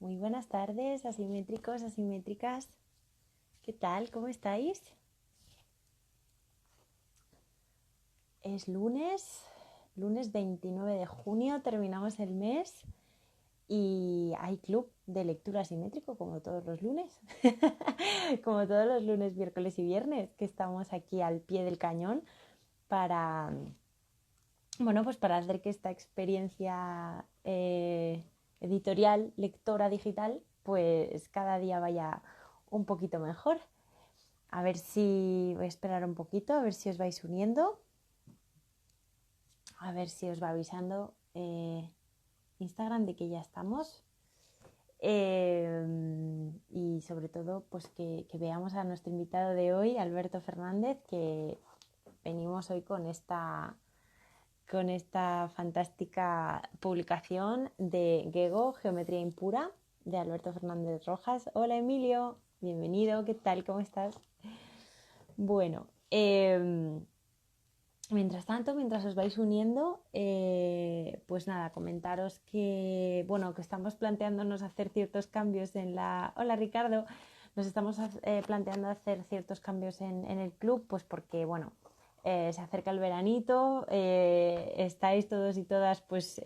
Muy buenas tardes, asimétricos, asimétricas. ¿Qué tal? ¿Cómo estáis? Es lunes 29 de junio, terminamos el mes y hay club de lectura asimétrico como todos los lunes. Como todos los lunes, miércoles y viernes, que estamos aquí al pie del cañón para, pues para hacer que esta experiencia editorial, lectora digital, pues cada día vaya un poquito mejor. A ver si voy a esperar un poquito, a ver si os vais uniendo, a ver si os va avisando Instagram de que ya estamos. Y sobre todo, pues que veamos a nuestro invitado de hoy, Alberto Fernández, que venimos hoy con esta fantástica publicación de Gego, Geometría Impura, de Alberto Fernández Rojas. Hola Emilio, bienvenido, ¿qué tal? ¿Cómo estás? Bueno, mientras tanto, mientras os vais uniendo, pues nada, comentaros que estamos planteándonos hacer ciertos cambios en la... Hola Ricardo, nos estamos planteando hacer ciertos cambios en el club, pues porque, se acerca el veranito, estáis todos y todas, pues...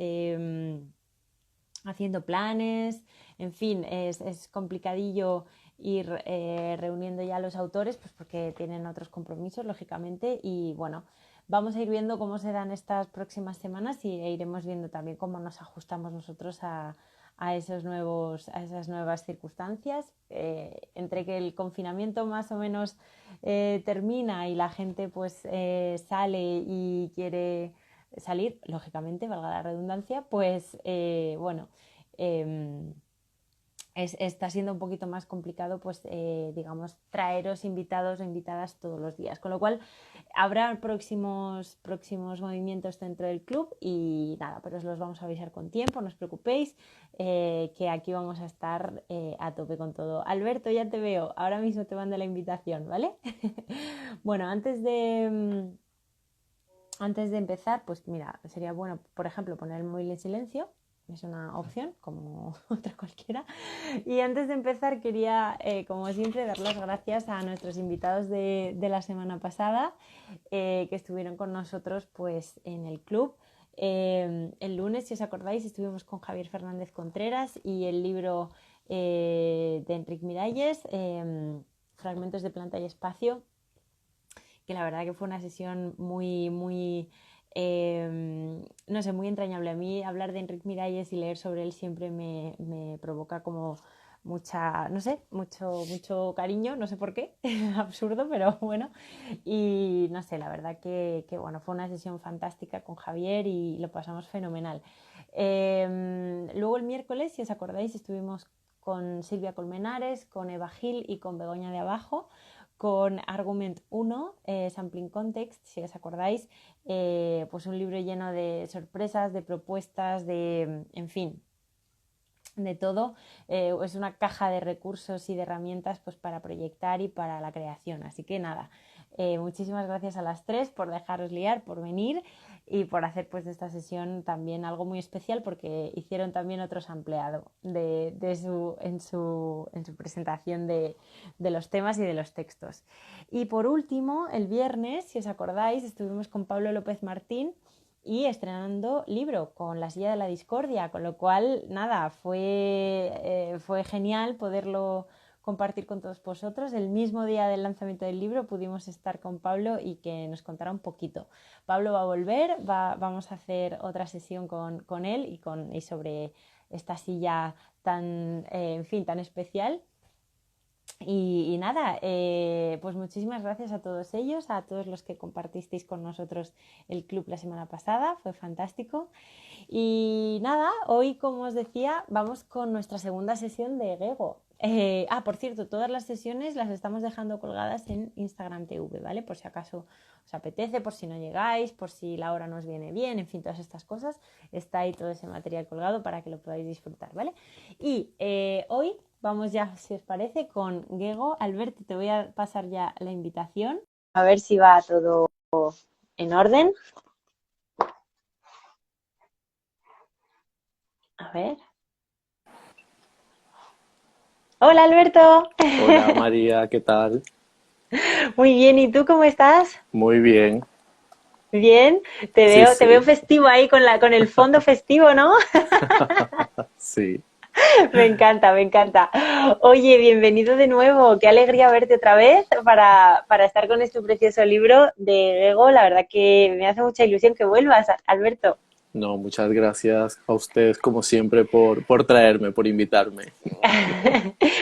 haciendo planes, en fin, es complicadillo ir reuniendo ya a los autores, pues porque tienen otros compromisos, lógicamente, y bueno, vamos a ir viendo cómo se dan estas próximas semanas y iremos viendo también cómo nos ajustamos nosotros a esas nuevas circunstancias. Entre que el confinamiento más o menos termina y la gente pues sale y quiere salir, lógicamente, valga la redundancia, pues eh, está siendo un poquito más complicado, pues digamos, traeros invitados o invitadas todos los días. Con lo cual, habrá próximos movimientos dentro del club y nada, pero os los vamos a avisar con tiempo, no os preocupéis, que aquí vamos a estar a tope con todo. Alberto, ya te veo, ahora mismo te mando la invitación, ¿vale? Bueno, antes de empezar, pues mira, sería bueno, por ejemplo, poner el móvil en silencio, es una opción, como otra cualquiera. Y antes de empezar, quería, como siempre, dar las gracias a nuestros invitados de la semana pasada, que estuvieron con nosotros pues, en el club. El lunes, si os acordáis, estuvimos con Javier Fernández Contreras y el libro de Enric Miralles, Fragmentos de planta y espacio, que la verdad que fue una sesión no sé, muy entrañable. A mí hablar de Enric Miralles y leer sobre él siempre me provoca como no sé, mucho cariño, no sé por qué, absurdo, pero bueno. Y no sé, la verdad bueno, fue una sesión fantástica con Javier y lo pasamos fenomenal. Luego el miércoles, si os acordáis, estuvimos con Silvia Colmenares, con Eva Gil y con Begoña de Abajo, con Argument 1, Sampling Context, si os acordáis, pues un libro lleno de sorpresas, de propuestas, en fin, de todo. Es una caja de recursos y de herramientas pues, para proyectar y para la creación. Así que nada, muchísimas gracias a las tres por dejaros liar, por venir y por hacer pues, de esta sesión también algo muy especial, porque hicieron también otro sampleado en su presentación de los temas y de los textos. Y por último, el viernes, si os acordáis, estuvimos con Pablo López Martín y estrenando libro con La silla de la discordia, con lo cual, nada, fue genial poderlo compartir con todos vosotros. El mismo día del lanzamiento del libro pudimos estar con Pablo y que nos contara un poquito. Pablo va a volver, vamos a hacer otra sesión con él y sobre esta silla tan, en fin, tan especial. Y nada, pues muchísimas gracias a todos ellos, a todos los que compartisteis con nosotros el club la semana pasada, fue fantástico. Y nada, hoy, como os decía, vamos con nuestra segunda sesión de Gego. Por cierto, todas las sesiones las estamos dejando colgadas en Instagram TV, ¿vale? Por si acaso os apetece, por si no llegáis, por si la hora no os viene bien, en fin, todas estas cosas. Está ahí todo ese material colgado para que lo podáis disfrutar, ¿vale? Y hoy vamos ya, si os parece, con Gego. Alberto, te voy a pasar ya la invitación. A ver si va todo en orden. A ver. Hola Alberto, Hola María, ¿qué tal? muy bien, ¿y tú cómo estás? Muy bien. Bien, Sí, te veo sí, festivo ahí con el fondo festivo, ¿no? sí. Me encanta, me encanta. Oye, bienvenido de nuevo, qué alegría verte otra vez para estar con este precioso libro de Gego. La verdad que me hace mucha ilusión que vuelvas, Alberto. No, muchas gracias a ustedes como siempre por traerme, por invitarme.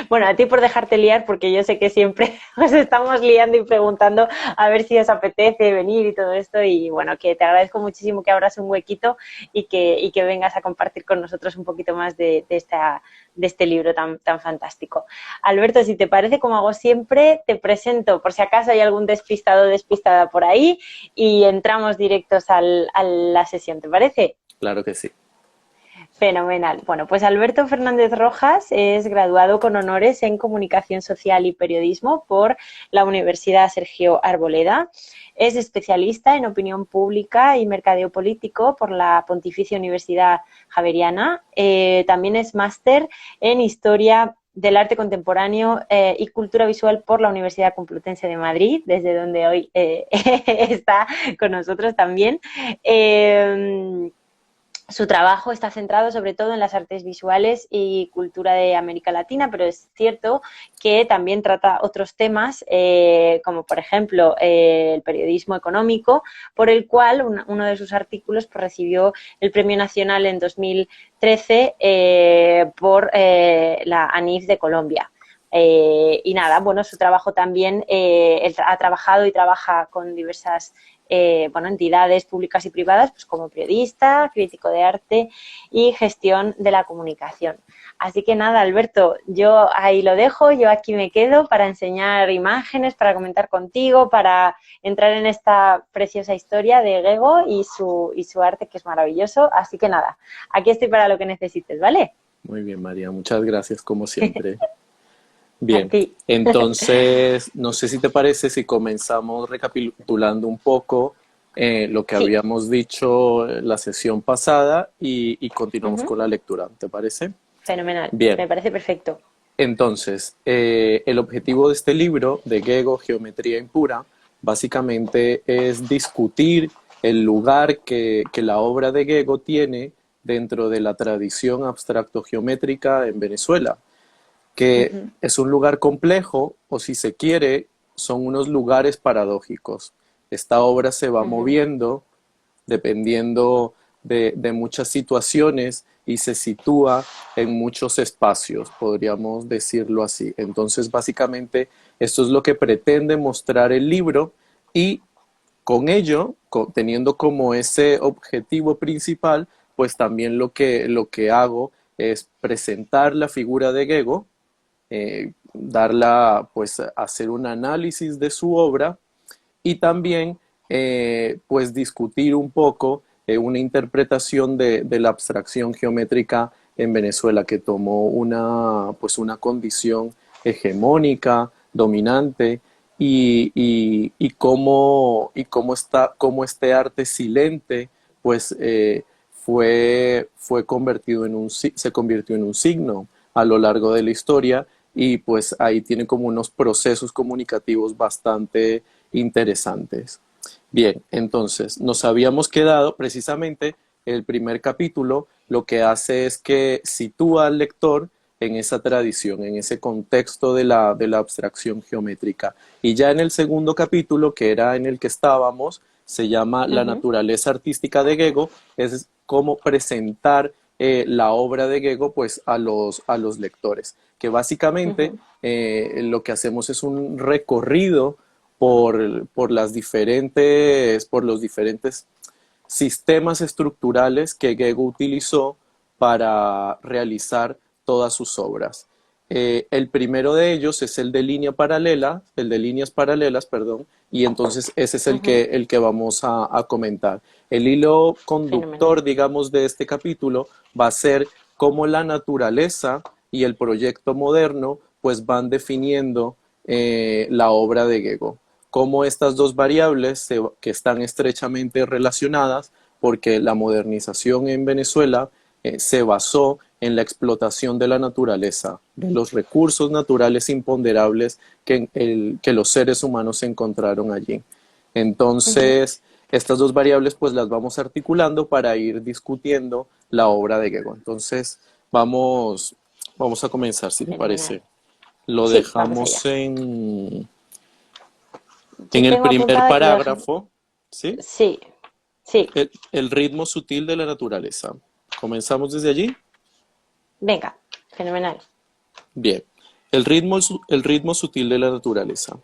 Bueno, a ti por dejarte liar, porque yo sé que siempre os estamos liando y preguntando a ver si os apetece venir y todo esto. Y bueno, que te agradezco muchísimo que abras un huequito y que vengas a compartir con nosotros un poquito más de este libro tan fantástico. Alberto, si te parece, como hago siempre, te presento por si acaso hay algún despistado o despistada por ahí y entramos directos a la sesión, ¿te parece? Claro que sí. Fenomenal. Bueno, pues Alberto Fernández Rojas es graduado con honores en Comunicación Social y Periodismo por la Universidad Sergio Arboleda. Es especialista en opinión pública y mercadeo político por la Pontificia Universidad Javeriana. También es máster en Historia del Arte Contemporáneo y Cultura Visual por la Universidad Complutense de Madrid, desde donde hoy está con nosotros también. Su trabajo está centrado sobre todo en las artes visuales y cultura de América Latina, pero es cierto que también trata otros temas, como por ejemplo el periodismo económico, por el cual uno de sus artículos pues, recibió el Premio Nacional en 2013 por la ANIF de Colombia. Y nada, bueno, su trabajo también, él ha trabajado y trabaja con diversas bueno, entidades públicas y privadas, pues como periodista, crítico de arte y gestión de la comunicación. Así que nada, Alberto, yo ahí lo dejo, yo aquí me quedo para enseñar imágenes, para comentar contigo, para entrar en esta preciosa historia de Gego y su arte que es maravilloso. Así que nada, aquí estoy para lo que necesites, ¿vale? Muy bien, María, muchas gracias como siempre. A Bien, ti. entonces, no sé si te parece si comenzamos recapitulando un poco lo que Sí. habíamos dicho la sesión pasada y continuamos Uh-huh. con la lectura, ¿te parece? Fenomenal, Bien, me parece perfecto. entonces, el objetivo de este libro, de Gego, Geometría Impura, básicamente es discutir el lugar que la obra de Gego tiene dentro de la tradición abstracto-geométrica en Venezuela, que Uh-huh. es un lugar complejo, o si se quiere, son unos lugares paradójicos. Esta obra se va Uh-huh. moviendo dependiendo de muchas situaciones y se sitúa en muchos espacios, podríamos decirlo así. Entonces, básicamente, esto es lo que pretende mostrar el libro y con ello, teniendo como ese objetivo principal, pues también lo que hago es presentar la figura de Gego, darla, pues hacer un análisis de su obra y también pues discutir un poco una interpretación de la abstracción geométrica en Venezuela que tomó pues una condición hegemónica, dominante cómo este arte silente pues fue convertido en se convirtió en un signo a lo largo de la historia y pues ahí tiene como unos procesos comunicativos bastante interesantes. Bien, entonces nos habíamos quedado precisamente el primer capítulo, lo que hace es que sitúa al lector en esa tradición, en ese contexto de la abstracción geométrica. Y ya en el segundo capítulo, que era en el que estábamos, se llama La Uh-huh. naturaleza artística de Gego, es cómo presentar la obra de Gego pues, a los lectores, que básicamente Uh-huh. lo que hacemos es un recorrido por los diferentes sistemas estructurales que Gego utilizó para realizar todas sus obras. El primero de ellos es el de línea paralela, el de líneas paralelas, perdón, y entonces ese es Uh-huh. el que vamos a comentar. El hilo Fenomenal. conductor, digamos, de este capítulo va a ser cómo la naturaleza y el proyecto moderno pues van definiendo la obra de Gego, cómo estas dos variables que están estrechamente relacionadas, porque la modernización en Venezuela se basó en la explotación de la naturaleza, de los recursos naturales imponderables que los seres humanos encontraron allí. Ujú. Entonces, estas dos variables pues las vamos articulando para ir discutiendo la obra de Gego. Entonces, vamos a comenzar, si te Fenomenal. parece. Lo Sí, vamos allá. dejamos en Yo el tengo primer apuntada los... parágrafo, ¿sí? Sí, sí. El ritmo sutil de la naturaleza. ¿Comenzamos desde allí? Venga, fenomenal. Bien. El ritmo sutil de la naturaleza.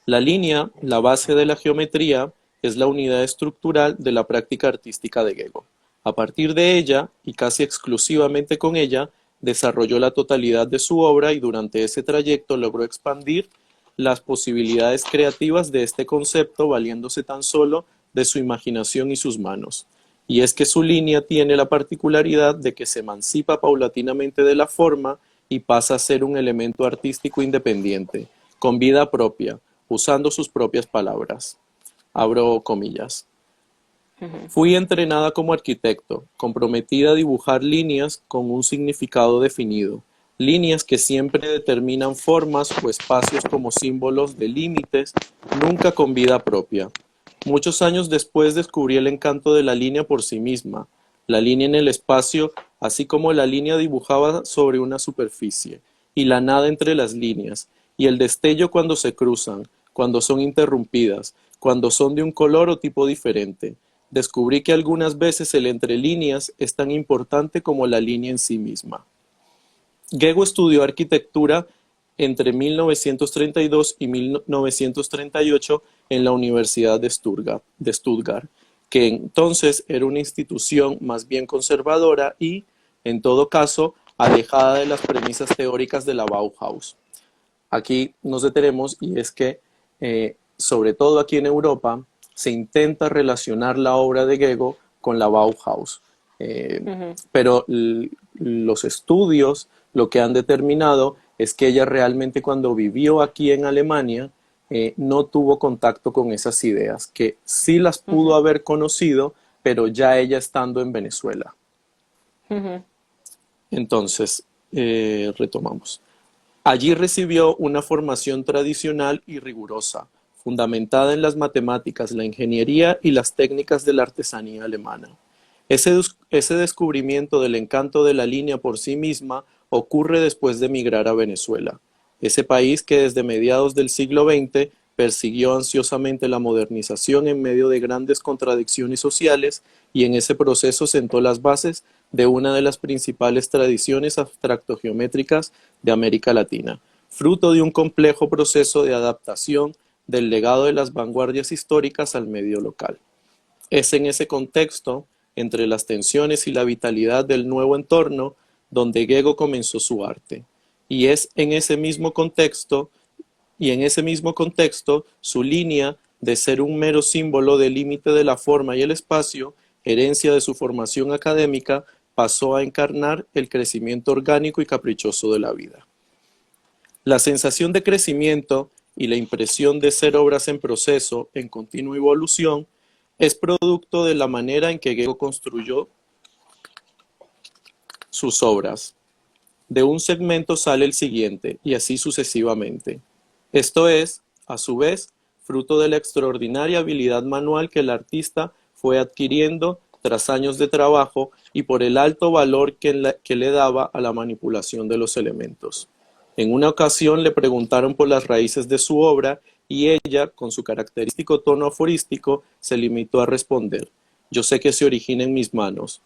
La línea, la base de la geometría, es la unidad estructural de la práctica artística de Gego. A partir de ella, y casi exclusivamente con ella, desarrolló la totalidad de su obra y durante ese trayecto logró expandir las posibilidades creativas de este concepto valiéndose tan solo de su imaginación y sus manos. Y es que su línea tiene la particularidad de que se emancipa paulatinamente de la forma y pasa a ser un elemento artístico independiente, con vida propia, usando sus propias palabras. Abro comillas. Ujú, Fui entrenada como arquitecto, comprometida a dibujar líneas con un significado definido, líneas que siempre determinan formas o espacios como símbolos de límites, nunca con vida propia. Muchos años después descubrí el encanto de la línea por sí misma, la línea en el espacio, así como la línea dibujada sobre una superficie, y la nada entre las líneas, y el destello cuando se cruzan, cuando son interrumpidas, cuando son de un color o tipo diferente. Descubrí que algunas veces el entre líneas es tan importante como la línea en sí misma. Gego estudió arquitectura entre 1932 y 1938 en la Universidad de Stuttgart, que entonces era una institución más bien conservadora y, en todo caso, alejada de las premisas teóricas de la Bauhaus. Aquí nos detenemos y es que, sobre todo aquí en Europa, se intenta relacionar la obra de Gego con la Bauhaus. Eh, ujú, pero los estudios lo que han determinado es que ella realmente cuando vivió aquí en Alemania no tuvo contacto con esas ideas, que sí las pudo ujú, haber conocido, pero ya ella estando en Venezuela. ujú, Entonces, retomamos. Allí recibió una formación tradicional y rigurosa, fundamentada en las matemáticas, la ingeniería y las técnicas de la artesanía alemana. Ese descubrimiento del encanto de la línea por sí misma ocurre después de emigrar a Venezuela, ese país que desde mediados del siglo XX persiguió ansiosamente la modernización en medio de grandes contradicciones sociales y en ese proceso sentó las bases de una de las principales tradiciones abstracto-geométricas de América Latina, fruto de un complejo proceso de adaptación del legado de las vanguardias históricas al medio local. Es en ese contexto, entre las tensiones y la vitalidad del nuevo entorno, donde Gego comenzó su arte. Y es en ese mismo contexto, su línea de ser un mero símbolo del límite de la forma y el espacio, herencia de su formación académica, pasó a encarnar el crecimiento orgánico y caprichoso de la vida. La sensación de crecimiento y la impresión de ser obras en proceso, en continua evolución, es producto de la manera en que Gego construyó sus obras. De un segmento sale el siguiente, y así sucesivamente. Esto es, a su vez, fruto de la extraordinaria habilidad manual que el artista fue adquiriendo tras años de trabajo y por el alto valor que le daba a la manipulación de los elementos. En una ocasión le preguntaron por las raíces de su obra y ella, con su característico tono aforístico, se limitó a responder: yo sé que se origina en mis manos.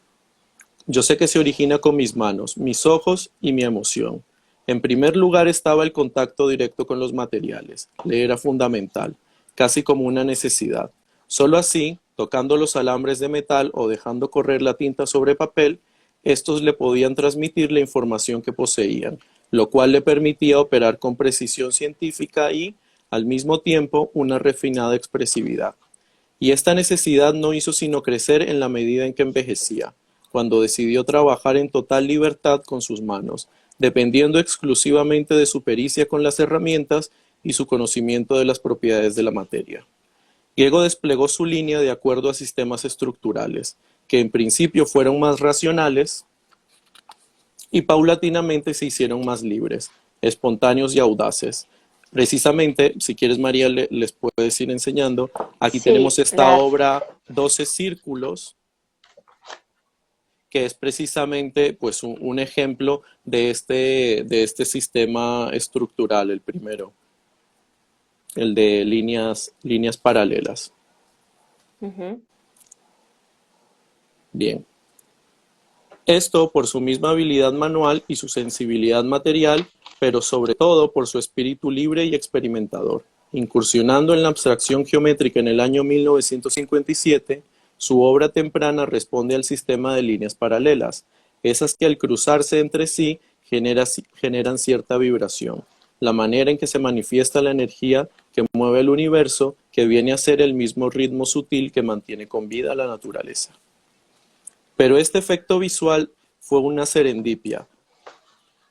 Yo sé que se origina con mis manos, mis ojos y mi emoción. En primer lugar estaba el contacto directo con los materiales. Le era fundamental, casi como una necesidad. Solo así, tocando los alambres de metal o dejando correr la tinta sobre papel, estos le podían transmitir la información que poseían, lo cual le permitía operar con precisión científica y, al mismo tiempo, una refinada expresividad. Y esta necesidad no hizo sino crecer en la medida en que envejecía, cuando decidió trabajar en total libertad con sus manos, dependiendo exclusivamente de su pericia con las herramientas y su conocimiento de las propiedades de la materia. Diego desplegó su línea de acuerdo a sistemas estructurales, que en principio fueron más racionales, y paulatinamente se hicieron más libres, espontáneos y audaces. Precisamente, si quieres María, les puedes ir enseñando. Aquí tenemos Sí, esta obra 12 círculos, que es precisamente pues, un ejemplo de este sistema estructural, el primero, el de líneas paralelas. ujú, Bien. Esto por su misma habilidad manual y su sensibilidad material, pero sobre todo por su espíritu libre y experimentador. Incursionando en la abstracción geométrica en el año 1957, su obra temprana responde al sistema de líneas paralelas, esas que al cruzarse entre sí generan cierta vibración, la manera en que se manifiesta la energía que mueve el universo, que viene a ser el mismo ritmo sutil que mantiene con vida la naturaleza. Pero este efecto visual fue una serendipia,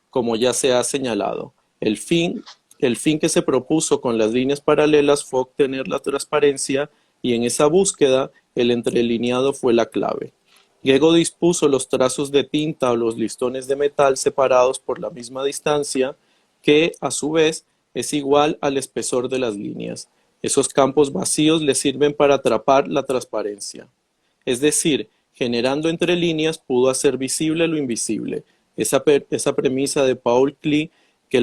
como ya se ha señalado. El fin que se propuso con las líneas paralelas fue obtener la transparencia y en esa búsqueda el entrelineado fue la clave. Gego dispuso los trazos de tinta o los listones de metal separados por la misma distancia que, a su vez, es igual al espesor de las líneas. Esos campos vacíos le sirven para atrapar la transparencia. Es decir, generando entre líneas pudo hacer visible lo invisible. Esa premisa de Paul Klee que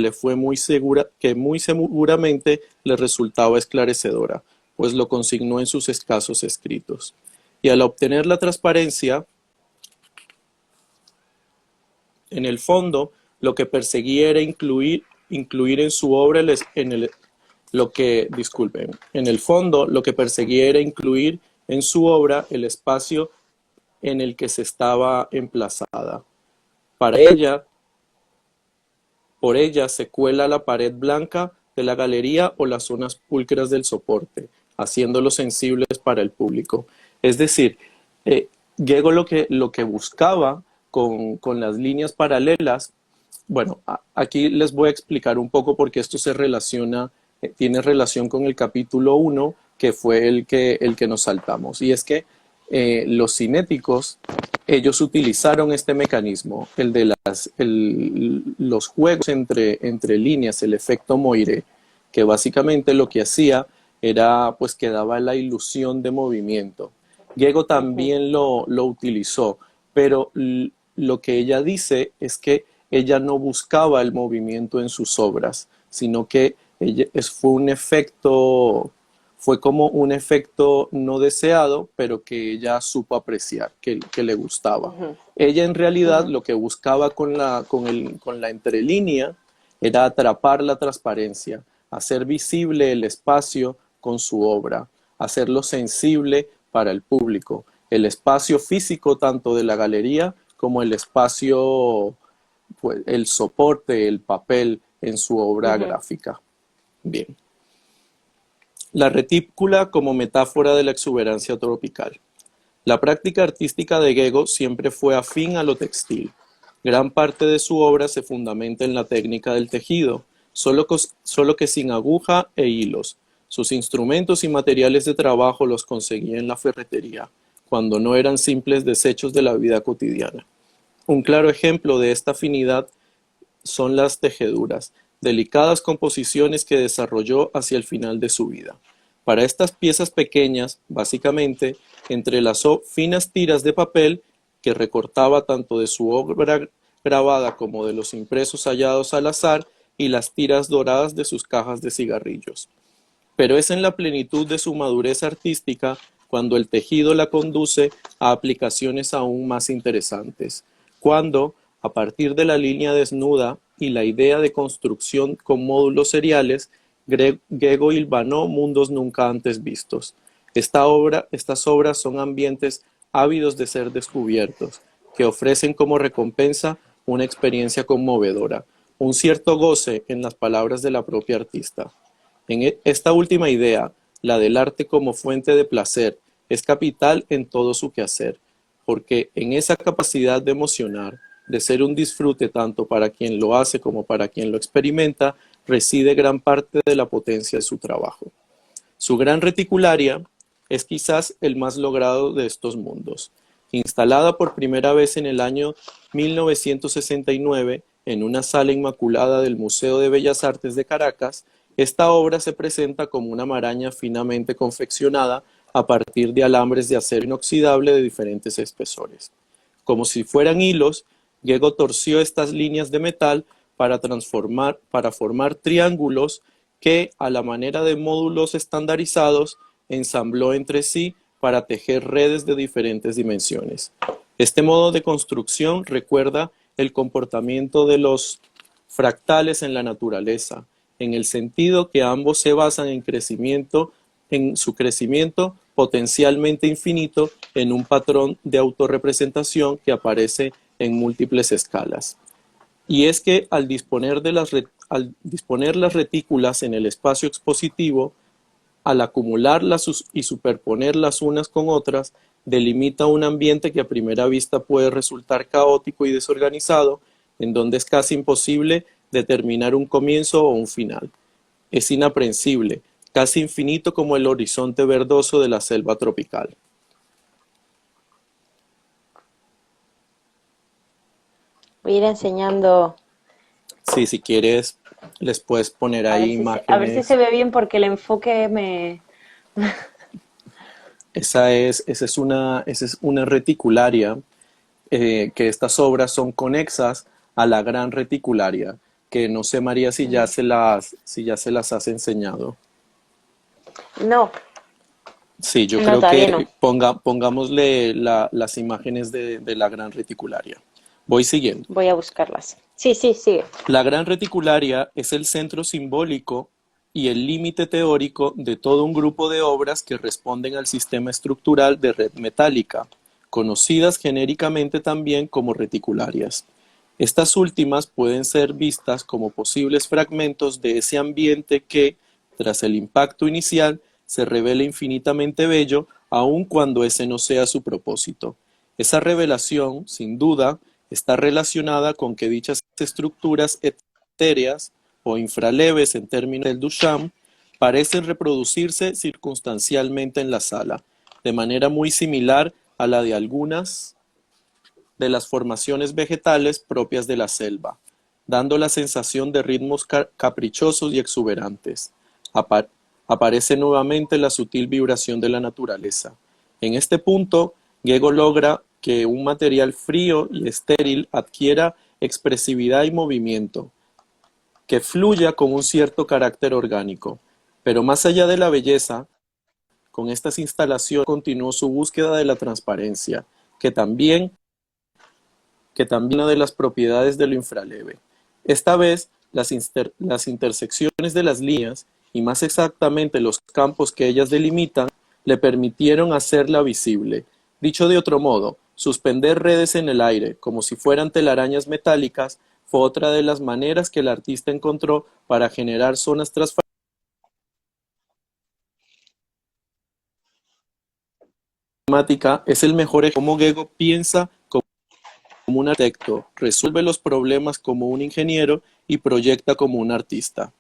muy seguramente le resultaba esclarecedora, pues lo consignó en sus escasos escritos. Y al obtener la transparencia, en el fondo, lo que perseguía era incluir en su obra disculpen, en el fondo, lo que perseguía era incluir en su obra el espacio en el que se estaba emplazada. Para ella, por ella se cuela la pared blanca de la galería o las zonas pulcras del soporte, haciéndolos sensibles para el público. Es decir, Gego lo que buscaba con las líneas paralelas, bueno, aquí les voy a explicar un poco porque esto tiene relación con el capítulo 1, que fue el que nos saltamos. Y es que los cinéticos, ellos utilizaron este mecanismo, el de los juegos entre líneas, el efecto Moiré, que básicamente lo que hacía era pues que daba la ilusión de movimiento. Gego ujú, también lo utilizó, pero lo que ella dice es que ella no buscaba el movimiento en sus obras, sino que fue como un efecto no deseado, pero que ella supo apreciar, que le gustaba. ujú, Ella en realidad ujú, lo que buscaba con la entrelínea era atrapar la transparencia, hacer visible el espacio con su obra, hacerlo sensible para el público, el espacio físico tanto de la galería como el espacio, pues, el soporte, el papel en su obra ujú. gráfica. Bien. La retícula como metáfora de la exuberancia tropical. La práctica artística de Gego siempre fue afín a lo textil. Gran parte de su obra se fundamenta en la técnica del tejido, solo que sin aguja e hilos. Sus instrumentos y materiales de trabajo los conseguía en la ferretería, cuando no eran simples desechos de la vida cotidiana. Un claro ejemplo de esta afinidad son las tejeduras, delicadas composiciones que desarrolló hacia el final de su vida. Para estas piezas pequeñas, básicamente, entrelazó finas tiras de papel que recortaba tanto de su obra grabada como de los impresos hallados al azar y las tiras doradas de sus cajas de cigarrillos. Pero es en la plenitud de su madurez artística cuando el tejido la conduce a aplicaciones aún más interesantes, cuando, a partir de la línea desnuda y la idea de construcción con módulos seriales, Gego hilvanó mundos nunca antes vistos. Estas obras son ambientes ávidos de ser descubiertos, que ofrecen como recompensa una experiencia conmovedora, un cierto goce en las palabras de la propia artista. Esta última idea, la del arte como fuente de placer, es capital en todo su quehacer, porque en esa capacidad de emocionar, de ser un disfrute tanto para quien lo hace como para quien lo experimenta, reside gran parte de la potencia de su trabajo. Su gran reticularia es quizás el más logrado de estos mundos. Instalada por primera vez en el año 1969 en una sala inmaculada del Museo de Bellas Artes de Caracas, esta obra se presenta como una maraña finamente confeccionada a partir de alambres de acero inoxidable de diferentes espesores. Como si fueran hilos, Gego torció estas líneas de metal para formar triángulos que, a la manera de módulos estandarizados, ensambló entre sí para tejer redes de diferentes dimensiones. Este modo de construcción recuerda el comportamiento de los fractales en la naturaleza, en el sentido que ambos se basan en su crecimiento potencialmente infinito en un patrón de autorrepresentación que aparece en múltiples escalas. Y es que al disponer las retículas en el espacio expositivo, al acumularlas y superponerlas unas con otras, delimita un ambiente que a primera vista puede resultar caótico y desorganizado, en donde es casi imposible determinar un comienzo o un final. Es inaprehensible, casi infinito como el horizonte verdoso de la selva tropical. Voy a ir enseñando. Sí, si quieres, les puedes poner ahí A ver si imágenes. se ve bien porque el enfoque me... Esa es una reticularia, que estas obras son conexas a la gran reticularia, que no sé, María, si ya se las has enseñado. No, Sí, yo no, creo todavía no. que pongámosle las imágenes de la gran reticularia. Voy siguiendo. Voy a buscarlas. Sí, sí, sigue. La gran reticularia es el centro simbólico y el límite teórico de todo un grupo de obras que responden al sistema estructural de red metálica, conocidas genéricamente también como reticularias. Estas últimas pueden ser vistas como posibles fragmentos de ese ambiente que, tras el impacto inicial, se revela infinitamente bello, aun cuando ese no sea su propósito. Esa revelación, sin duda, está relacionada con que dichas estructuras etéreas o infraleves en términos del Duchamp parecen reproducirse circunstancialmente en la sala, de manera muy similar a la de algunas de las formaciones vegetales propias de la selva, dando la sensación de ritmos caprichosos y exuberantes. Aparece nuevamente la sutil vibración de la naturaleza. En este punto, Gego logra que un material frío y estéril adquiera expresividad y movimiento, que fluya con un cierto carácter orgánico. Pero más allá de la belleza, con estas instalaciones continuó su búsqueda de la transparencia, que también una de las propiedades de lo infraleve. Esta vez, las intersecciones de las líneas, y más exactamente los campos que ellas delimitan, le permitieron hacerla visible. Dicho de otro modo, suspender redes en el aire, como si fueran telarañas metálicas, fue otra de las maneras que el artista encontró para generar zonas transformáticas. Es el mejor ejemplo de cómo Gego piensa como un arquitecto, resuelve los problemas como un ingeniero y proyecta como un artista.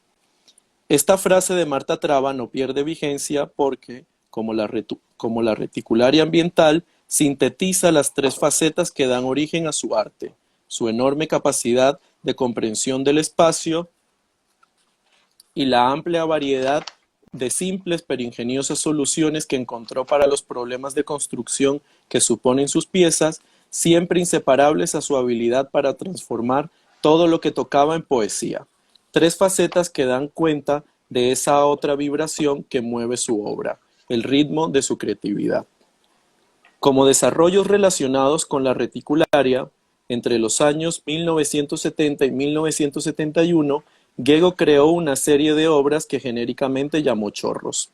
Esta frase de Marta Traba no pierde vigencia porque, como la reticularia ambiental, sintetiza las tres facetas que dan origen a su arte: su enorme capacidad de comprensión del espacio y la amplia variedad de simples pero ingeniosas soluciones que encontró para los problemas de construcción que suponen sus piezas, siempre inseparables a su habilidad para transformar todo lo que tocaba en poesía. Tres facetas que dan cuenta de esa otra vibración que mueve su obra, el ritmo de su creatividad. Como desarrollos relacionados con la reticularia, entre los años 1970 y 1971, Gego creó una serie de obras que genéricamente llamó chorros.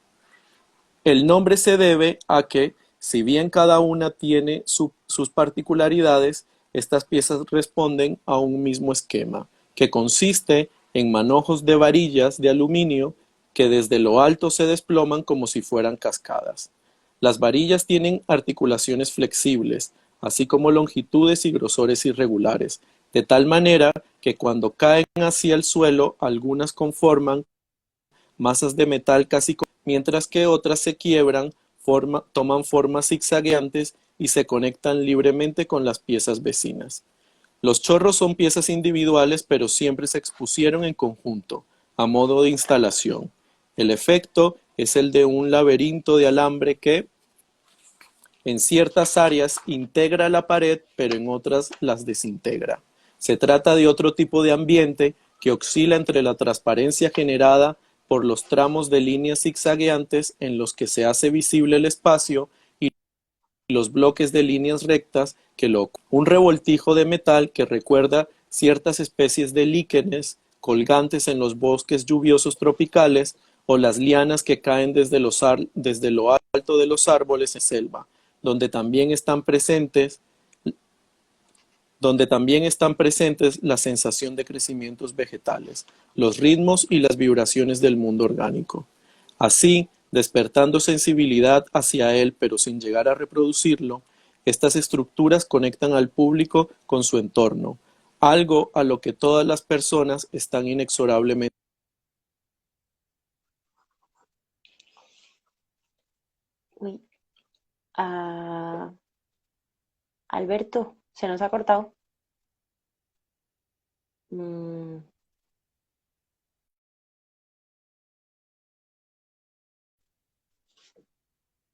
El nombre se debe a que, si bien cada una tiene sus particularidades, estas piezas responden a un mismo esquema, que consiste en manojos de varillas de aluminio que desde lo alto se desploman como si fueran cascadas. Las varillas tienen articulaciones flexibles, así como longitudes y grosores irregulares, de tal manera que cuando caen hacia el suelo, algunas conforman masas de metal casi, mientras que otras se quiebran, toman formas zigzagueantes y se conectan libremente con las piezas vecinas. Los chorros son piezas individuales, pero siempre se expusieron en conjunto, a modo de instalación. El efecto es el de un laberinto de alambre que, en ciertas áreas, integra la pared, pero en otras las desintegra. Se trata de otro tipo de ambiente que oscila entre la transparencia generada por los tramos de líneas zigzagueantes en los que se hace visible el espacio y los bloques de líneas rectas que lo ocupan. Un revoltijo de metal que recuerda ciertas especies de líquenes colgantes en los bosques lluviosos tropicales o las lianas que caen desde lo alto de los árboles en selva, donde también están presentes la sensación de crecimientos vegetales, los ritmos y las vibraciones del mundo orgánico. Así, despertando sensibilidad hacia él, pero sin llegar a reproducirlo, estas estructuras conectan al público con su entorno, algo a lo que todas las personas están inexorablemente. Uy, Alberto, se nos ha cortado. Mm,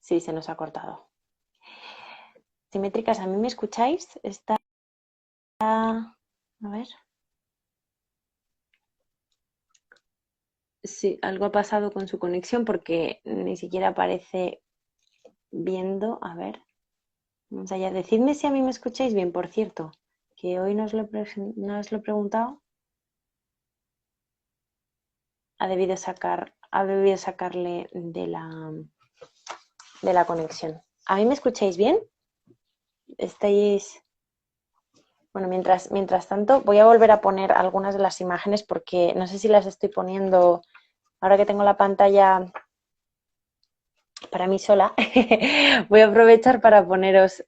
sí, se nos ha cortado. Simétricas, ¿a mí me escucháis? Está... A ver. Sí, algo ha pasado con su conexión porque ni siquiera aparece viendo. A ver, vamos allá. Decidme si a mí me escucháis bien, por cierto, que hoy no os lo he preguntado. Ha debido sacarle de la conexión. ¿A mí me escucháis bien? ¿Estáis...? Bueno, mientras tanto, voy a volver a poner algunas de las imágenes porque no sé si las estoy poniendo ahora que tengo la pantalla para mí sola. Voy a aprovechar para poneros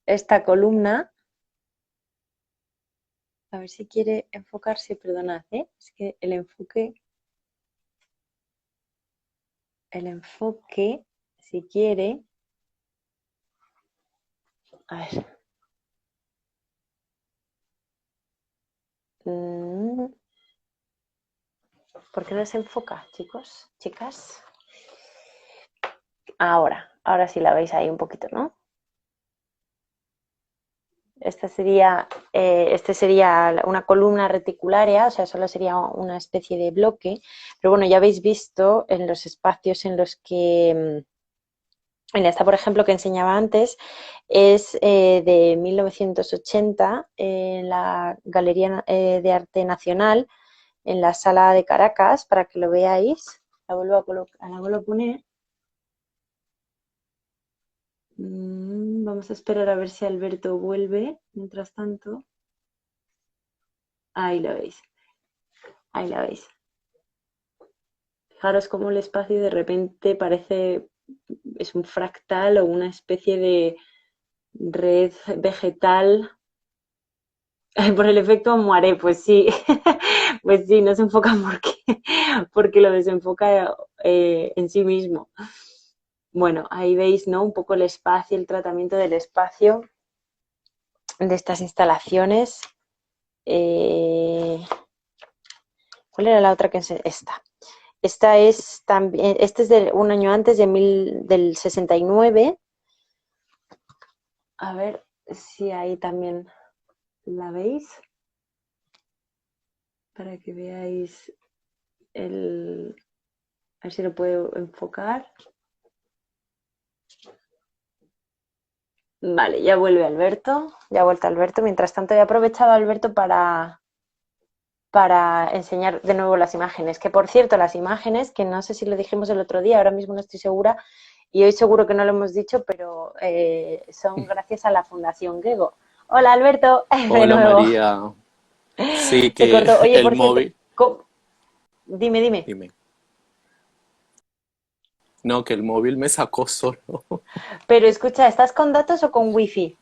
esta columna. A ver si quiere enfocarse, perdonad, ¿eh? Es que el enfoque, si quiere... A ver. ¿Por qué no se enfoca, chicos? Chicas. Ahora sí la veis ahí un poquito, ¿no? Este sería una columna reticularia, o sea, solo sería una especie de bloque. Pero bueno, ya habéis visto en los espacios en los que, en esta, por ejemplo, que enseñaba antes, es de 1980 en la Galería de Arte Nacional, en la Sala de Caracas, para que lo veáis. La vuelvo a poner. Vamos a esperar a ver si Alberto vuelve. Mientras tanto, ahí lo veis. Ahí la veis. Fijaros cómo el espacio de repente es un fractal o una especie de red vegetal. Por el efecto Moiré, pues sí. Pues sí, no se enfoca porque lo desenfoca en sí mismo. Bueno, ahí veis, ¿no? Un poco el espacio, el tratamiento del espacio de estas instalaciones. ¿Cuál era la otra que es esta? Esta es también, este es de un año antes del 69. A ver si ahí también la veis. Para que veáis a ver si lo puedo enfocar. Vale, ya vuelve Alberto. Ya ha vuelto Alberto. Mientras tanto, he aprovechado a Alberto para enseñar de nuevo las imágenes. Que por cierto, las imágenes, que no sé si lo dijimos el otro día, ahora mismo no estoy segura, y hoy seguro que no lo hemos dicho, pero son gracias a la Fundación Gego. Hola Alberto, de Hola nuevo. María, sí Se que cortó. Oye, el por cierto, móvil, dime. dime, no, que el móvil me sacó solo. Pero escucha, ¿estás con datos o con wifi?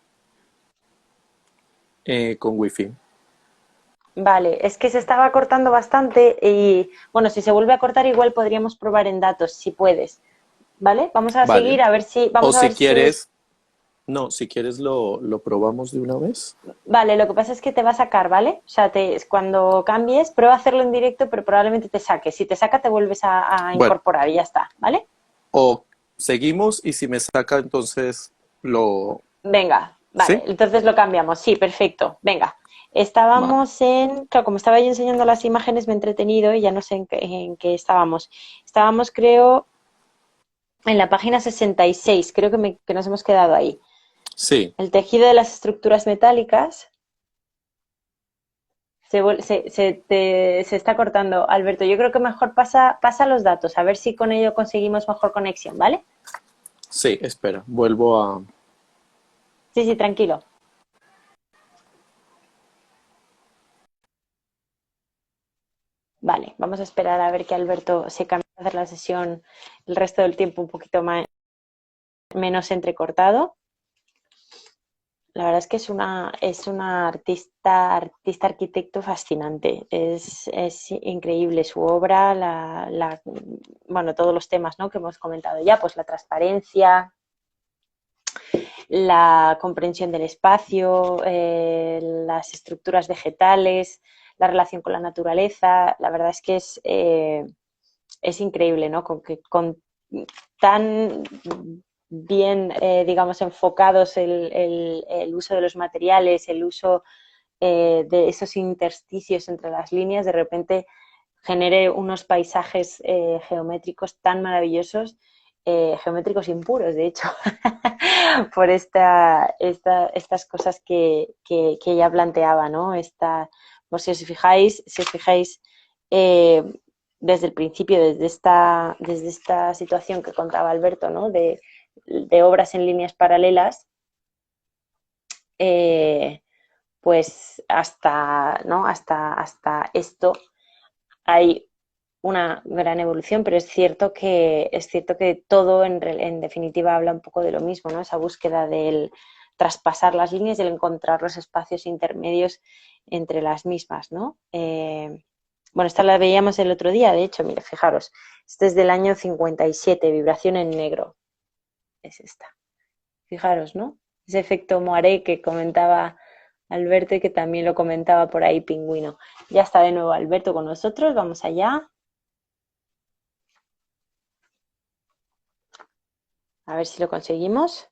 Con wifi. Vale, es que se estaba cortando bastante y bueno, si se vuelve a cortar igual podríamos probar en datos, si puedes. ¿Vale? Vamos a Vale. seguir a ver si, O vamos a si ver si, quieres, No, si quieres lo probamos de una vez. Vale, lo que pasa es que te va a sacar, ¿vale? O sea, cuando cambies, prueba a hacerlo en directo, pero probablemente te saque. Si te saca, te vuelves a Bueno, incorporar y ya está, ¿vale? o seguimos y si me saca, entonces lo... Venga, vale, ¿Sí? entonces lo cambiamos. Sí, perfecto. Venga. Vale. Estábamos claro, como estaba yo enseñando las imágenes, me he entretenido y ya no sé en qué estábamos. Estábamos, creo, en la página 66, creo que nos hemos quedado ahí. Sí. El tejido de las estructuras metálicas. Se está cortando, Alberto. Yo creo que mejor pasa los datos, a ver si con ello conseguimos mejor conexión, ¿vale? Sí, espera, vuelvo a... Sí, sí, tranquilo. Vale, vamos a esperar a ver que Alberto se cambie a hacer la sesión el resto del tiempo un poquito menos entrecortado. La verdad es que es una artista arquitecto fascinante. Es increíble su obra, bueno, todos los temas, ¿no?, que hemos comentado ya, pues la transparencia, la comprensión del espacio, las estructuras vegetales, la relación con la naturaleza. La verdad es que es increíble, ¿no? Con tan bien, digamos, enfocados el uso de los materiales, el uso de esos intersticios entre las líneas, de repente genere unos paisajes geométricos tan maravillosos, geométricos impuros, de hecho, por estas cosas que ella planteaba, ¿no? Pues si os fijáis eh, desde el principio, desde esta situación que contaba Alberto, ¿no?, de obras en líneas paralelas, eh, pues ¿no?, hasta esto hay una gran evolución, pero es cierto que todo en definitiva habla un poco de lo mismo, ¿no? Esa búsqueda del traspasar las líneas y el encontrar los espacios intermedios entre las mismas, ¿no? Bueno, esta la veíamos el otro día, de hecho, mire, fijaros, este es del año 57, vibración en negro, es esta. Fijaros, ¿no? Ese efecto moiré que comentaba Alberto y que también lo comentaba por ahí Pingüino. Ya está de nuevo Alberto con nosotros, vamos allá. A ver si lo conseguimos.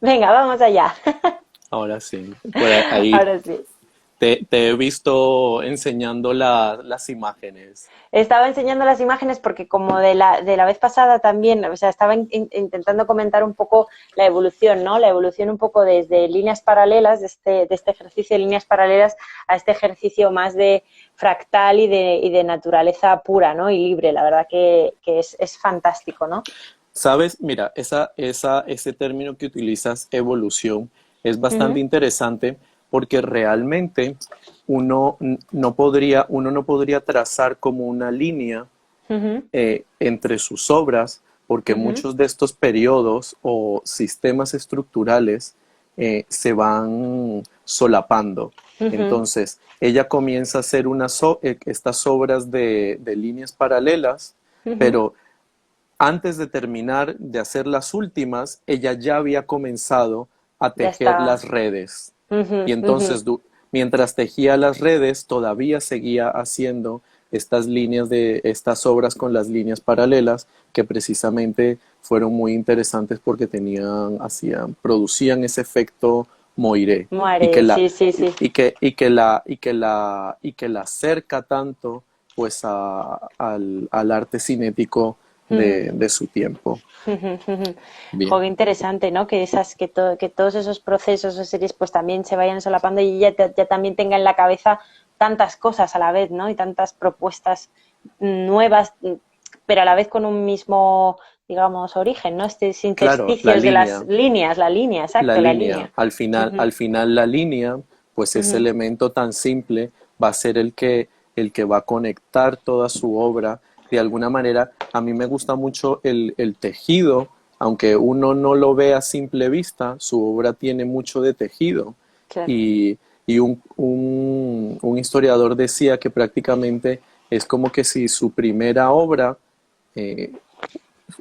Venga, vamos allá. Ahora sí. Por ahí Ahora sí. te he visto enseñando las imágenes. Estaba enseñando las imágenes porque como de la vez pasada también, o sea, estaba intentando comentar un poco la evolución, ¿no? La evolución un poco desde líneas paralelas, de este ejercicio de líneas paralelas a este ejercicio más de fractal y de naturaleza pura, ¿no? Y libre. La verdad que es fantástico, ¿no? ¿Sabes? Mira, ese término que utilizas, evolución, es bastante Ujú, interesante porque realmente uno no podría trazar como una línea ujú, entre sus obras, porque ujú, muchos de estos periodos o sistemas estructurales se van solapando. ujú, Entonces, ella comienza a hacer estas obras de líneas paralelas, ujú. pero antes de terminar de hacer las últimas, ella ya había comenzado a Ya tejer las está. redes. Ujú, Y ujú. entonces, mientras tejía las redes, todavía seguía haciendo estas líneas de estas obras con las líneas paralelas que precisamente fueron muy interesantes porque producían ese efecto Moiré y que Muere, la sí, sí, sí. y que la acerca tanto pues al arte cinético Ujú, de su tiempo. ujú, ujú. Jo, Bien. qué interesante, ¿no? Que todos esos procesos o series pues también se vayan solapando y ella ya también tenga en la cabeza tantas cosas a la vez, ¿no? Y tantas propuestas nuevas, pero a la vez con un mismo, digamos, origen, ¿no? Estos Claro, intersticios de las líneas, la línea, la exacto, la línea. línea. Al Ujú, final la línea, pues ese ujú, elemento tan simple va a ser el que va a conectar toda su obra. De alguna manera, a mí me gusta mucho el tejido, aunque uno no lo ve a simple vista, su obra tiene mucho de tejido. claro. Y un historiador decía que prácticamente es como que si su primera obra eh,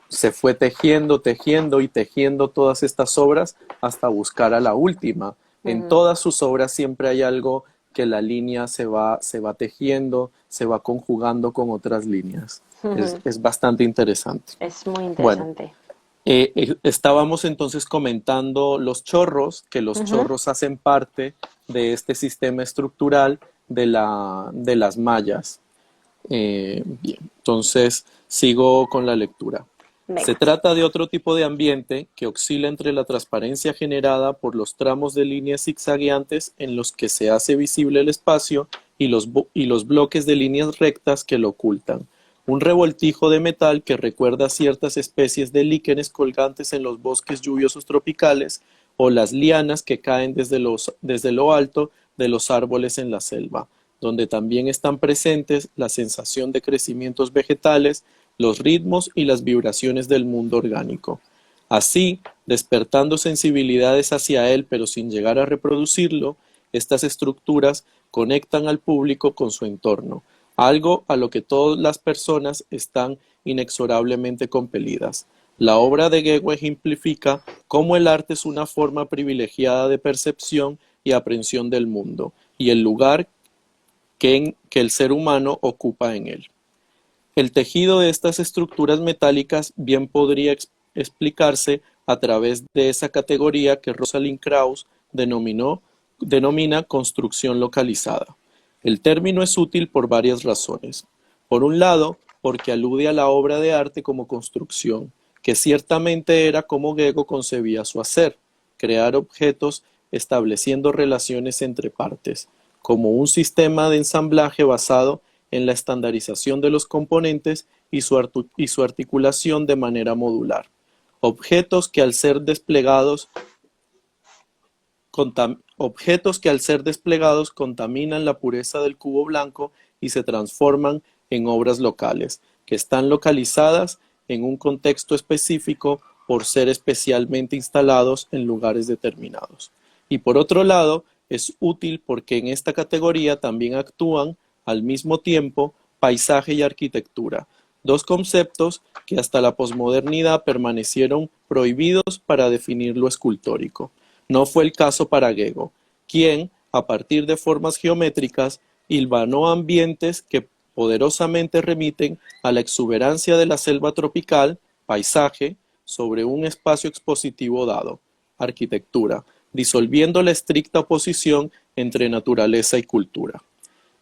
se fue tejiendo, tejiendo y tejiendo todas estas obras hasta buscar a la última. En todas sus obras siempre hay algo que la línea se va tejiendo, se va conjugando con otras líneas. Es bastante interesante. Es muy Bueno, interesante. estábamos entonces comentando los chorros, que los Ujú. chorros hacen parte de este sistema estructural de las mallas. Bien, entonces sigo con la lectura. Se Venga. trata de otro tipo de ambiente que oscila entre la transparencia generada por los tramos de líneas zigzagueantes en los que se hace visible el espacio y los bloques de líneas rectas que lo ocultan. Un revoltijo de metal que recuerda ciertas especies de líquenes colgantes en los bosques lluviosos tropicales o las lianas que caen desde lo alto de los árboles en la selva, donde también están presentes la sensación de crecimientos vegetales, los ritmos y las vibraciones del mundo orgánico. Así, despertando sensibilidades hacia él pero sin llegar a reproducirlo, estas estructuras conectan al público con su entorno, algo a lo que todas las personas están inexorablemente compelidas. La obra de Goethe ejemplifica cómo el arte es una forma privilegiada de percepción y aprehensión del mundo, y el lugar que el ser humano ocupa en él. El tejido de estas estructuras metálicas bien podría explicarse a través de esa categoría que Rosalind Krauss denomina construcción localizada. El término es útil por varias razones. Por un lado, porque alude a la obra de arte como construcción, que ciertamente era como Goethe concebía su hacer, crear objetos estableciendo relaciones entre partes, como un sistema de ensamblaje basado en la estandarización de los componentes y su articulación de manera modular. Objetos que al ser desplegados contaminan la pureza del cubo blanco y se transforman en obras locales, que están localizadas en un contexto específico por ser especialmente instalados en lugares determinados. Y por otro lado, es útil porque en esta categoría también actúan al mismo tiempo paisaje y arquitectura, dos conceptos que hasta la posmodernidad permanecieron prohibidos para definir lo escultórico. No fue el caso para Goethe, quien, a partir de formas geométricas, hilvanó ambientes que poderosamente remiten a la exuberancia de la selva tropical, paisaje, sobre un espacio expositivo dado, arquitectura, disolviendo la estricta oposición entre naturaleza y cultura.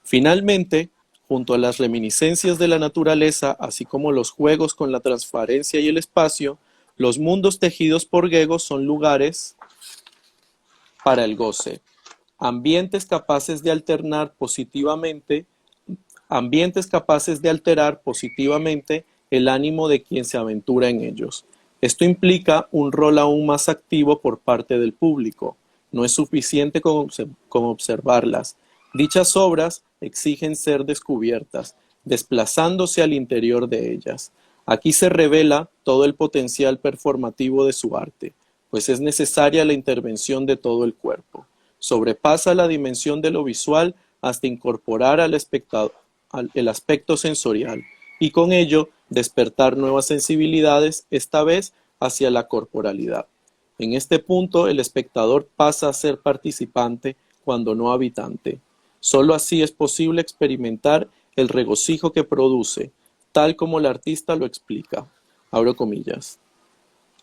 Finalmente, junto a las reminiscencias de la naturaleza, así como los juegos con la transparencia y el espacio, los mundos tejidos por Goethe son lugares para el goce, ambientes capaces de alterar positivamente el ánimo de quien se aventura en ellos. Esto implica un rol aún más activo por parte del público. No es suficiente con observarlas. Dichas obras exigen ser descubiertas, desplazándose al interior de ellas. Aquí se revela todo el potencial performativo de su arte, pues es necesaria la intervención de todo el cuerpo. Sobrepasa la dimensión de lo visual hasta incorporar al espectador el aspecto sensorial y con ello despertar nuevas sensibilidades, esta vez hacia la corporalidad. En este punto el espectador pasa a ser participante cuando no habitante. Solo así es posible experimentar el regocijo que produce, tal como el artista lo explica. Abro comillas.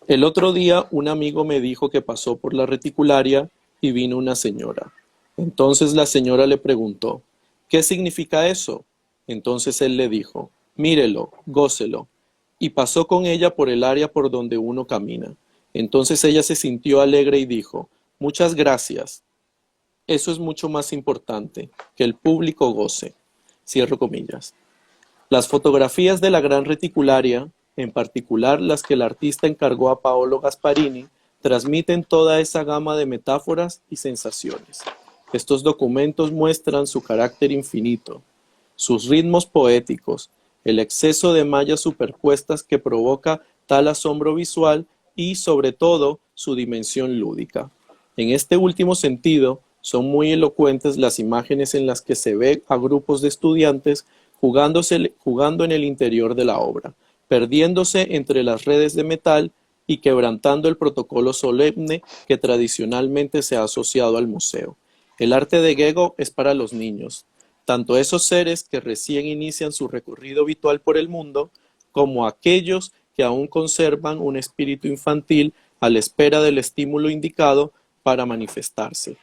El otro día un amigo me dijo que pasó por la reticularia y vino una señora. Entonces la señora le preguntó, ¿qué significa eso? Entonces él le dijo, mírelo, gócelo. Y pasó con ella por el área por donde uno camina. Entonces ella se sintió alegre y dijo, muchas gracias. Eso es mucho más importante, que el público goce. Cierro comillas. Las fotografías de la gran reticularia, en particular las que el artista encargó a Paolo Gasparini, transmiten toda esa gama de metáforas y sensaciones. Estos documentos muestran su carácter infinito, sus ritmos poéticos, el exceso de mallas superpuestas que provoca tal asombro visual y, sobre todo, su dimensión lúdica. En este último sentido, son muy elocuentes las imágenes en las que se ve a grupos de estudiantes jugando en el interior de la obra, perdiéndose entre las redes de metal y quebrantando el protocolo solemne que tradicionalmente se ha asociado al museo. El arte de Gego es para los niños, tanto esos seres que recién inician su recorrido habitual por el mundo, como aquellos que aún conservan un espíritu infantil a la espera del estímulo indicado para manifestarse.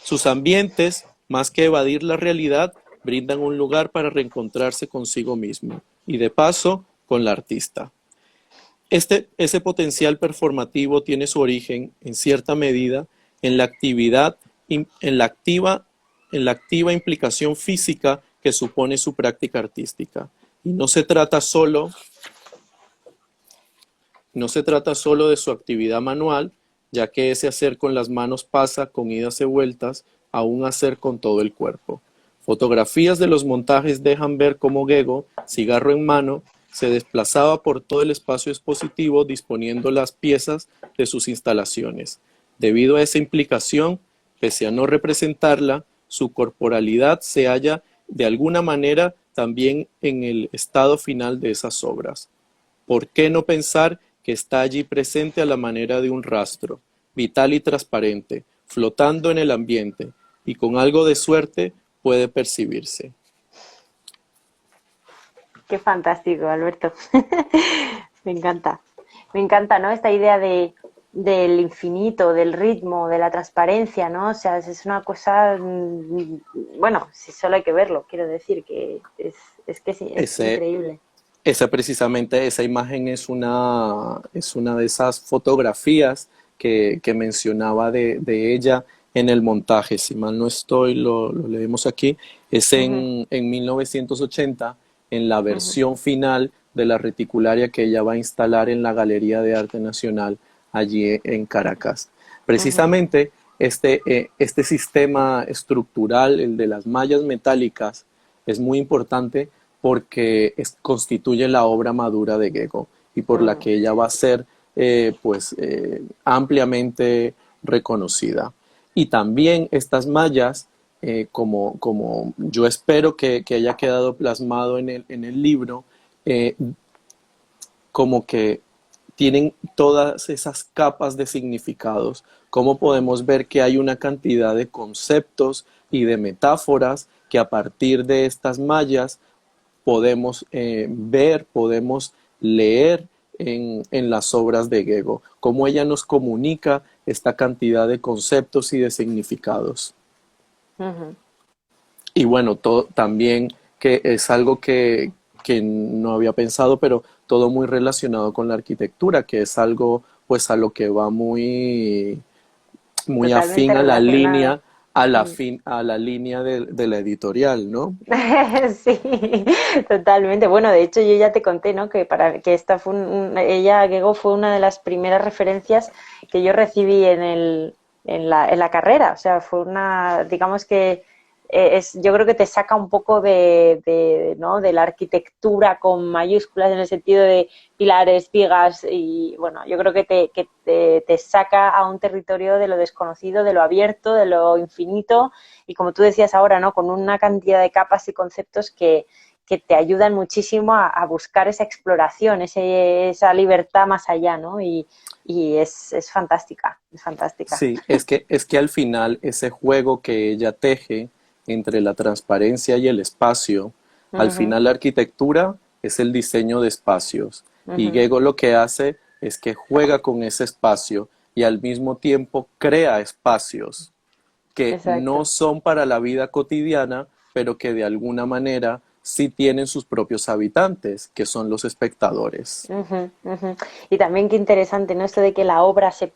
Sus ambientes, más que evadir la realidad, brindan un lugar para reencontrarse consigo mismo y, de paso, con la artista. Ese potencial performativo tiene su origen, en cierta medida, en la actividad, en la activa implicación física que supone su práctica artística. Y no se trata solo de su actividad manual, ya que ese hacer con las manos pasa, con idas y vueltas, a un hacer con todo el cuerpo. Fotografías de los montajes dejan ver cómo Gego, cigarro en mano, se desplazaba por todo el espacio expositivo disponiendo las piezas de sus instalaciones. Debido a esa implicación, pese a no representarla, su corporalidad se halla de alguna manera también en el estado final de esas obras. ¿Por qué no pensar que está allí presente a la manera de un rastro, vital y transparente, flotando en el ambiente, y con algo de suerte puede percibirse? Qué fantástico, Alberto. Me encanta. Me encanta, ¿no? Esta idea del infinito, del ritmo, de la transparencia, ¿no? O sea, es una cosa, bueno, si solo hay que verlo, quiero decir que es Ese, increíble. Precisamente esa imagen es una de esas fotografías que mencionaba de ella en el montaje. Si mal no estoy, lo leemos aquí. Es Ujú, en 1980, en la ujú, versión final de la reticularia que ella va a instalar en la Galería de Arte Nacional allí en Caracas. ujú, Precisamente este sistema estructural, el de las mallas metálicas, es muy importante porque constituye la obra madura de Gego y por la mm. que ella va a ser ampliamente reconocida. Y también estas mallas, como yo espero que haya quedado plasmado en el libro, eh, como que tienen todas esas capas de significados, cómo Ujú. podemos ver que hay una cantidad de conceptos y de metáforas que a partir de estas mallas podemos ver, podemos leer en las obras de Gego, cómo ella nos comunica esta cantidad de conceptos y de significados. Ujú. Y bueno, también que es algo que no había pensado, pero todo muy relacionado con la arquitectura, que es algo pues a lo que va muy Totalmente afín a la relacionado. línea, Mm. a la línea de la editorial, ¿no? Sí, totalmente. Bueno, de hecho yo ya te conté, ¿no? Que para que esta fue ella, Gego, fue una de las primeras referencias que yo recibí en la carrera. O sea, fue una, digamos que yo creo que te saca un poco ¿no? de la arquitectura con mayúsculas en el sentido de pilares, vigas y bueno, yo creo que te saca a un territorio de lo desconocido, de lo abierto, de lo infinito y como tú decías ahora, ¿no? Con una cantidad de capas y conceptos que te ayudan muchísimo a buscar esa exploración, esa libertad más allá, ¿no? Y es fantástica, es fantástica. Sí, es que al final ese juego que ella teje entre la transparencia y el espacio, al Ujú, final la arquitectura es el diseño de espacios y ujú, Gego lo que hace es que juega con ese espacio y al mismo tiempo crea espacios que no exacto. son para la vida cotidiana, pero que de alguna manera sí tienen sus propios habitantes, que son los espectadores. Ujú, ujú. Y también qué interesante, ¿no? Esto de que la obra se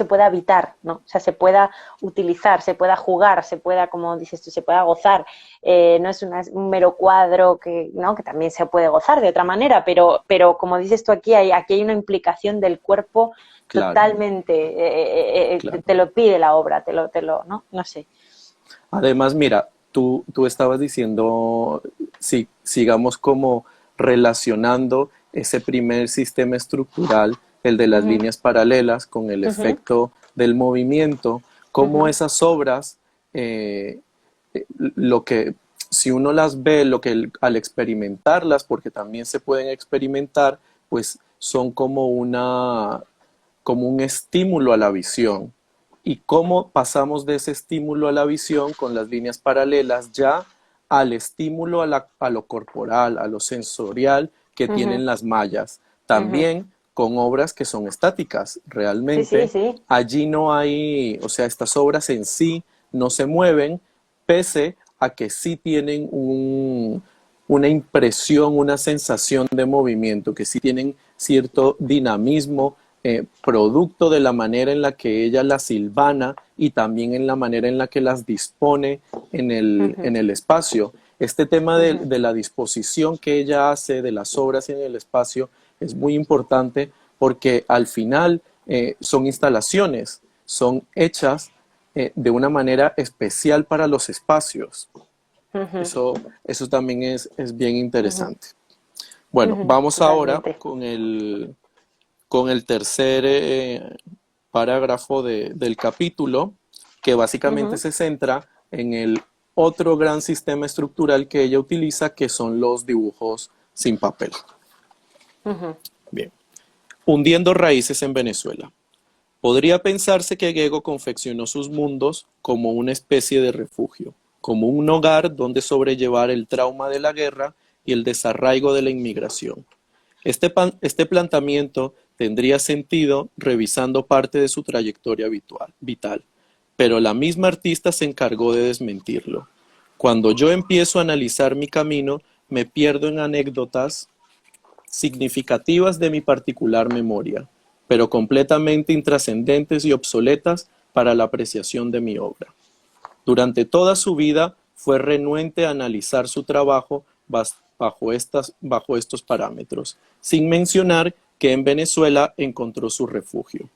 pueda habitar, ¿no? O sea, se pueda utilizar, se pueda jugar, se pueda, como dices tú, se pueda gozar. No es un mero cuadro que, ¿no? Que también se puede gozar de otra manera, pero como dices tú aquí hay una implicación del cuerpo Claro, totalmente, te claro. lo pide la obra, ¿no? No sé. Además, mira, tú estabas diciendo, si sigamos como relacionando ese primer sistema estructural, el de las Ujú, líneas paralelas, con el ujú, efecto del movimiento, cómo ujú, esas obras, lo que si uno las ve, al experimentarlas, porque también se pueden experimentar, pues son como un estímulo a la visión. Y cómo pasamos de ese estímulo a la visión con las líneas paralelas ya al estímulo a lo corporal, a lo sensorial que Ujú, tienen las mallas. ujú. También con obras que son estáticas. Sí, sí, Realmente sí. allí no hay, o sea, estas obras en sí no se mueven, pese a que sí tienen una impresión, una sensación de movimiento, que sí tienen cierto dinamismo, producto de la manera en la que ella las silvana y también en la manera en la que las dispone Ujú, en el espacio. Este tema ujú, de la disposición que ella hace de las obras en el espacio es muy importante porque al final son instalaciones, son hechas de una manera especial para los espacios. ujú, Eso también es bien ujú, interesante. Bueno, ujú. vamos ahora Totalmente. con el tercer parágrafo del capítulo, que básicamente Ujú, se centra en el otro gran sistema estructural que ella utiliza, que son los dibujos sin papel. ujú, Bien. Hundiendo raíces en Venezuela. Podría pensarse que Gego confeccionó sus mundos como una especie de refugio, como un hogar donde sobrellevar el trauma de la guerra y el desarraigo de la inmigración. Este planteamiento tendría sentido revisando parte de su trayectoria vital, pero la misma artista se encargó de desmentirlo. Cuando yo empiezo a analizar mi camino, me pierdo en anécdotas significativas de mi particular memoria, pero completamente intrascendentes y obsoletas para la apreciación de mi obra. Durante toda su vida fue renuente a analizar su trabajo bajo estos parámetros, sin mencionar que en Venezuela encontró su refugio.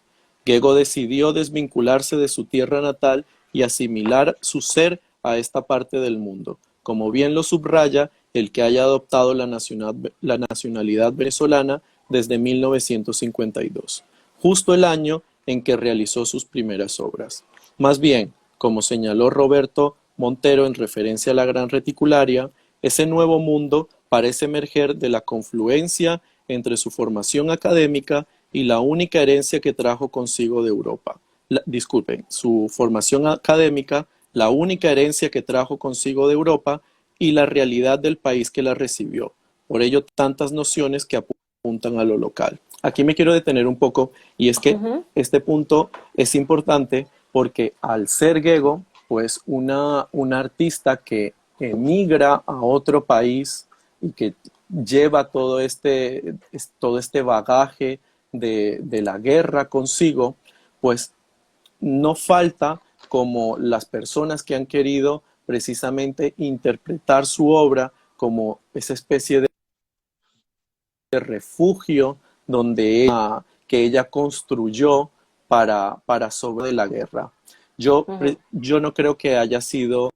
Gego decidió desvincularse de su tierra natal y asimilar su ser a esta parte del mundo, como bien lo subraya el que haya adoptado la nacionalidad venezolana desde 1952, justo el año en que realizó sus primeras obras. Más bien, como señaló Roberto Montero en referencia a la Gran Reticularia, ese nuevo mundo parece emerger de la confluencia entre su formación académica y la única herencia que trajo consigo de Europa. Disculpen, su formación académica, la única herencia que trajo consigo de Europa y la realidad del país que la recibió. Por ello, tantas nociones que apuntan a lo local. Aquí me quiero detener un poco y es que ujú. este punto es importante porque al ser Gego, pues una artista que emigra a otro país y que lleva todo este bagaje de la guerra consigo, pues no falta como las personas que han querido precisamente interpretar su obra como esa especie de refugio que ella construyó para sobre la guerra. Ujú. Yo no creo que haya sido,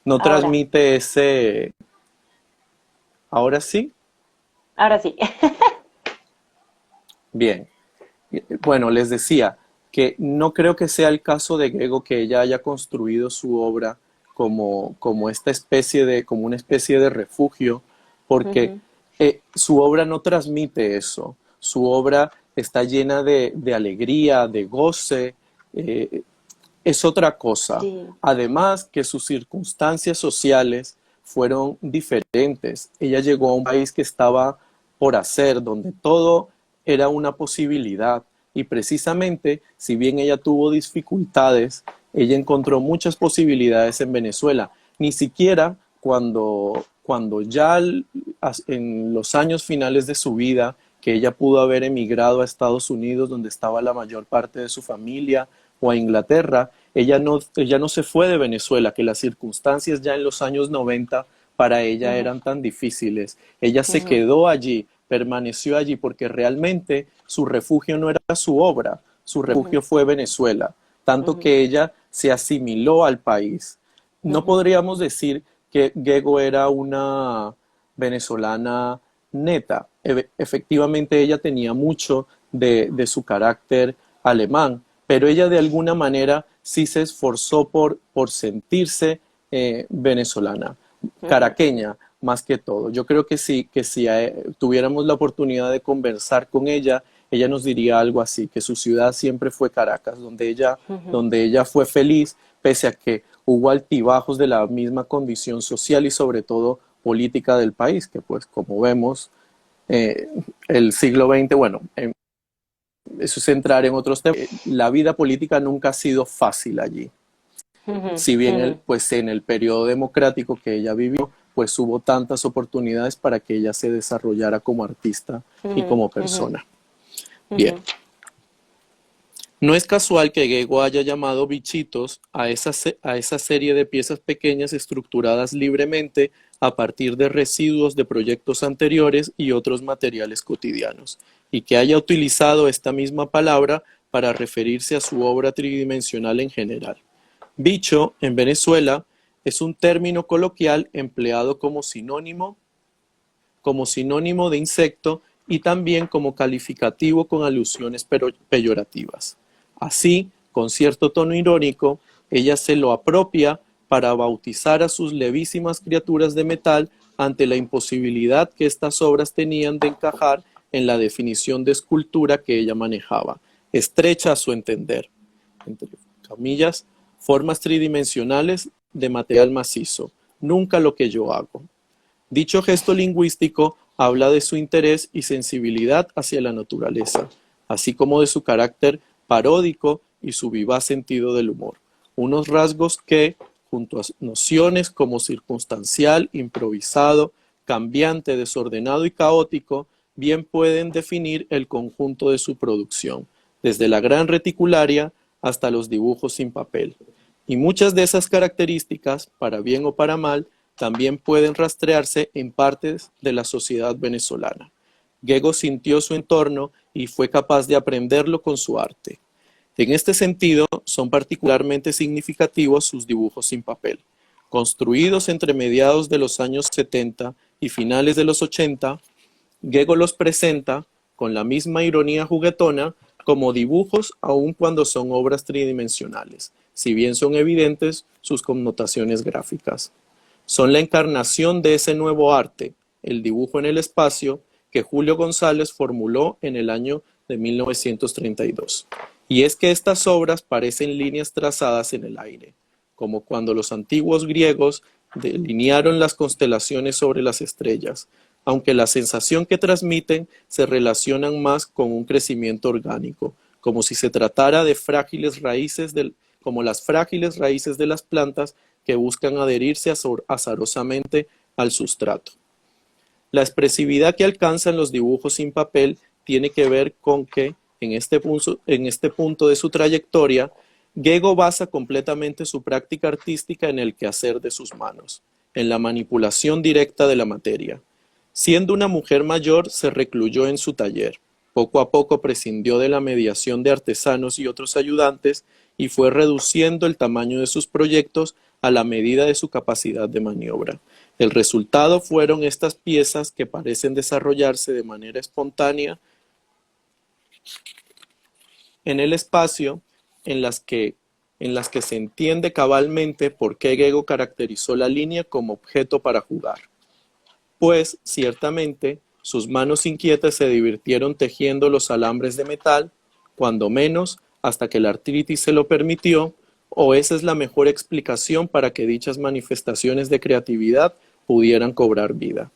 no Ahora, transmite ese, ahora sí, ahora sí. bien. Bueno, les decía que no creo que sea el caso de Gego que ella haya construido su obra como esta especie como una especie de refugio, porque Ujú, su obra no transmite eso. Su obra está llena de alegría, de goce, eh, es otra cosa. sí. Además que sus circunstancias sociales fueron diferentes. Ella llegó a un país que estaba por hacer, donde todo era una posibilidad. Y precisamente, si bien ella tuvo dificultades, ella encontró muchas posibilidades en Venezuela. Ni siquiera cuando ya en los años finales de su vida, que ella pudo haber emigrado a Estados Unidos, donde estaba la mayor parte de su familia, o a Inglaterra, ella no se fue de Venezuela, que las circunstancias ya en los años 90 para ella Ujú, eran tan difíciles. Ella se ujú, quedó allí, permaneció allí, porque realmente su refugio no era su obra, su ujú, refugio fue Venezuela, tanto ujú, que ella se asimiló al país. No ujú, podríamos decir que Gego era una venezolana neta. Efectivamente, ella tenía mucho de su carácter alemán, pero ella de alguna manera sí se esforzó por sentirse venezolana, Ujú. caraqueña más que todo. Yo creo que si tuviéramos la oportunidad de conversar con ella nos diría algo así, que su ciudad siempre fue Caracas, Ujú. donde ella fue feliz, pese a que hubo altibajos de la misma condición social y sobre todo política del país, que pues como vemos, eh, el siglo XX, bueno, eso es entrar en otros temas. La vida política nunca ha sido fácil allí. Ujú. Si bien Ujú. pues en el periodo democrático que ella vivió, pues hubo tantas oportunidades para que ella se desarrollara como artista y Ujú. como Ujú. persona. Bien, Ujú. no es casual que Gego haya llamado bichitos a esa serie de piezas pequeñas estructuradas libremente a partir de residuos de proyectos anteriores y otros materiales cotidianos, y que haya utilizado esta misma palabra para referirse a su obra tridimensional en general. Bicho, en Venezuela, es un término coloquial empleado como sinónimo de insecto y también como calificativo con alusiones peyorativas. Así, con cierto tono irónico, ella se lo apropia para bautizar a sus levísimas criaturas de metal ante la imposibilidad que estas obras tenían de encajar en la definición de escultura que ella manejaba, estrecha a su entender, entre comillas, formas tridimensionales de material macizo, nunca lo que yo hago. Dicho gesto lingüístico habla de su interés y sensibilidad hacia la naturaleza, así como de su carácter paródico y su vivaz sentido del humor, unos rasgos que, junto a nociones como circunstancial, improvisado, cambiante, desordenado y caótico, bien pueden definir el conjunto de su producción, desde la gran reticularia hasta los dibujos sin papel. Y muchas de esas características, para bien o para mal, también pueden rastrearse en partes de la sociedad venezolana. Gego sintió su entorno y fue capaz de aprenderlo con su arte. En este sentido, son particularmente significativos sus dibujos sin papel. Construidos entre mediados de los años 70 y finales de los 80, Gego los presenta, con la misma ironía juguetona, como dibujos aun cuando son obras tridimensionales, si bien son evidentes sus connotaciones gráficas. Son la encarnación de ese nuevo arte, el dibujo en el espacio, que Julio González formuló en el año de 1932. Y es que estas obras parecen líneas trazadas en el aire, como cuando los antiguos griegos delinearon las constelaciones sobre las estrellas, aunque la sensación que transmiten se relacionan más con un crecimiento orgánico, como si se tratara de frágiles raíces como las frágiles raíces de las plantas que buscan adherirse azarosamente al sustrato. La expresividad que alcanzan los dibujos sin papel tiene que ver con que, en este punto de su trayectoria, Gego basa completamente su práctica artística en el quehacer de sus manos, en la manipulación directa de la materia. Siendo una mujer mayor, se recluyó en su taller. Poco a poco prescindió de la mediación de artesanos y otros ayudantes y fue reduciendo el tamaño de sus proyectos a la medida de su capacidad de maniobra. El resultado fueron estas piezas que parecen desarrollarse de manera espontánea en el espacio, en las que, en las que se entiende cabalmente por qué Gego caracterizó la línea como objeto para jugar. Pues, ciertamente, sus manos inquietas se divirtieron tejiendo los alambres de metal, cuando menos, hasta que la artritis se lo permitió, o esa es la mejor explicación para que dichas manifestaciones de creatividad pudieran cobrar vida.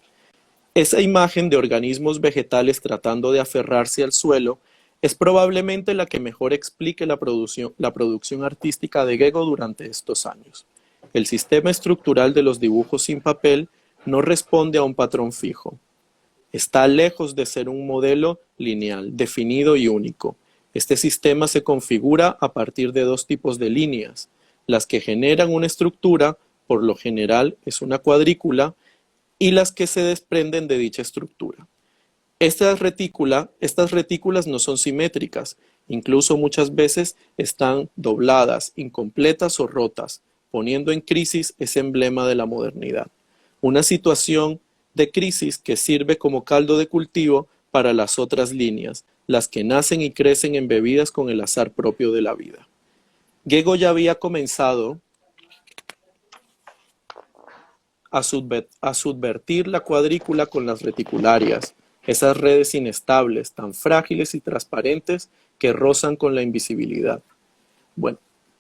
Esa imagen de organismos vegetales tratando de aferrarse al suelo es probablemente la que mejor explique la producción artística de Gego durante estos años. El sistema estructural de los dibujos sin papel no responde a un patrón fijo. Está lejos de ser un modelo lineal, definido y único. Este sistema se configura a partir de dos tipos de líneas, las que generan una estructura, por lo general es una cuadrícula, y las que se desprenden de dicha estructura. Estas retículas no son simétricas, incluso muchas veces están dobladas, incompletas o rotas, poniendo en crisis ese emblema de la modernidad. Una situación de crisis que sirve como caldo de cultivo para las otras líneas, las que nacen y crecen embebidas con el azar propio de la vida. Gego ya había comenzado a subvertir la cuadrícula con las reticularias, esas redes inestables, tan frágiles y transparentes que rozan con la invisibilidad. Bueno,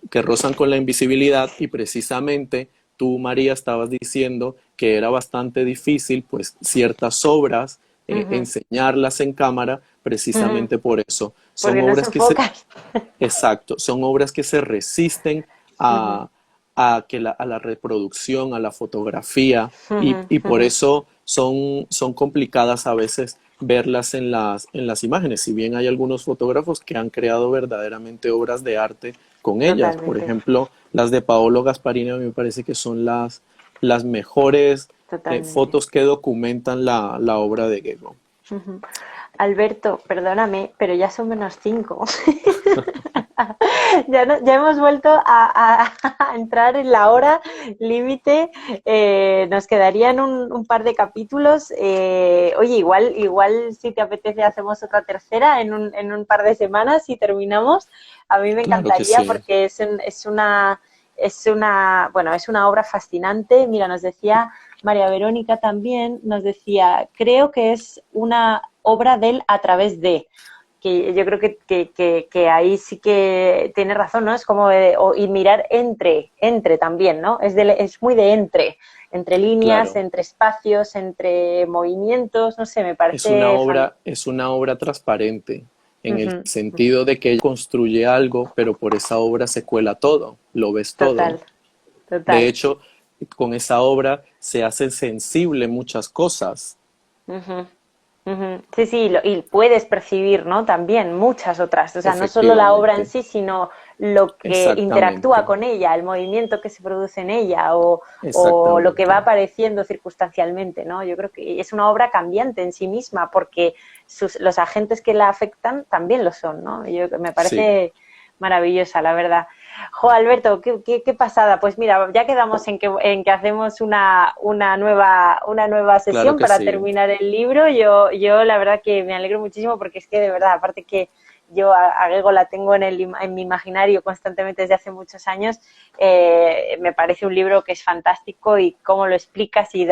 que rozan con la invisibilidad, y precisamente tú, María, estabas diciendo que era bastante difícil, pues, ciertas obras, Ujú, enseñarlas en cámara, ujú. precisamente por eso. Son Porque no se obras que se, enfocan. exacto, son obras que se resisten Ujú, a la reproducción, a la fotografía, ujú, y por ujú. eso son complicadas a veces verlas en las imágenes, si bien hay algunos fotógrafos que han creado verdaderamente obras de arte con ellas. Por Totalmente, ejemplo, las de Paolo Gasparini a mí me parece que son las mejores totalmente. fotos que documentan la obra de Gego. Ujú. Alberto, perdóname, pero ya son -5. Ya, ya hemos vuelto a entrar en la hora límite. Nos quedarían un par de capítulos. Oye, igual si te apetece hacemos otra tercera en un par de semanas y terminamos. A mí me Claro que encantaría sí. porque bueno, es una obra fascinante. Mira, nos decía María Verónica también, nos decía, creo que es una obra del a través de, que yo creo que ahí sí que tiene razón, ¿no? Es como y mirar entre también, ¿no? Es muy de entre líneas, Claro. entre espacios, entre movimientos, no sé, me parece Es una obra transparente, en el Ujú, sentido de que ella construye algo, pero por esa obra se cuela todo, lo ves todo. total, De total. hecho, con esa obra se hacen sensible muchas cosas. Ujú, ujú. Sí, sí, y puedes percibir, ¿no? También muchas otras, o sea, no solo la obra en Efectivamente, sí, sino lo que interactúa exactamente, con ella, el movimiento que se produce en ella o lo que va exactamente. apareciendo circunstancialmente, ¿no? Yo creo que es una obra cambiante en sí misma porque los agentes que la afectan también lo son, ¿no? Me Sí, parece maravillosa, la verdad. Jo, Alberto, qué pasada. Pues mira, ya quedamos en que hacemos una nueva claro sesión que para sí. terminar el libro. Yo la verdad que me alegro muchísimo porque es que de verdad, aparte que yo a Gego la tengo en mi imaginario constantemente desde hace muchos años, me parece un libro que es fantástico y cómo lo explicas y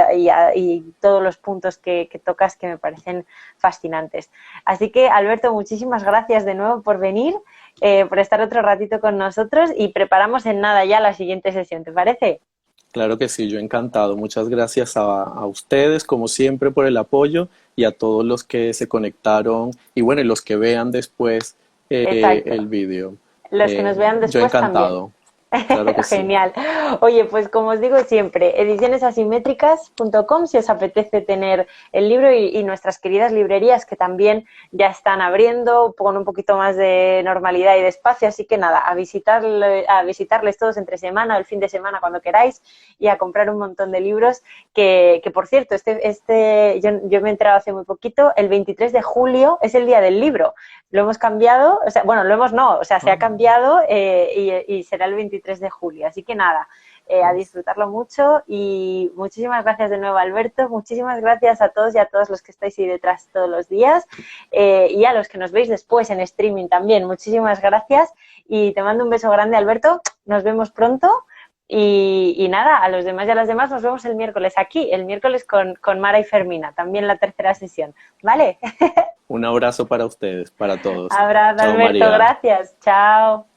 todos los puntos que tocas que me parecen fascinantes. Así que, Alberto, muchísimas gracias de nuevo por venir, por estar otro ratito con nosotros y preparamos en nada ya la siguiente sesión, ¿te parece? Claro que sí, yo encantado. Muchas gracias a ustedes, como siempre, por el apoyo, y a todos los que se conectaron y bueno, y los que vean después Exacto. el vídeo. Los que nos vean Yo después también. encantado. Claro que sí. Genial. Oye, pues como os digo siempre, edicionesasimétricas.com si os apetece tener el libro y nuestras queridas librerías que también ya están abriendo con un poquito más de normalidad y de espacio. Así que nada, a visitarles todos entre semana o el fin de semana cuando queráis y a comprar un montón de libros que por cierto, yo me he enterado hace muy poquito, el 23 de julio es el día del libro. Lo hemos cambiado, o sea, bueno, lo hemos no, o sea, se ha Ah, cambiado y será el 23 de julio. Así que nada, a disfrutarlo mucho y muchísimas gracias de nuevo, Alberto. Muchísimas gracias a todos y a todas los que estáis ahí detrás todos los días y a los que nos veis después en streaming también. Muchísimas gracias y te mando un beso grande, Alberto. Nos vemos pronto. Y nada, a los demás y a las demás nos vemos el miércoles aquí, el miércoles con Mara y Fermina, también la tercera sesión. ¿Vale? un abrazo para ustedes, para todos. Abrazo, Chao, Alberto, María. gracias. Chao.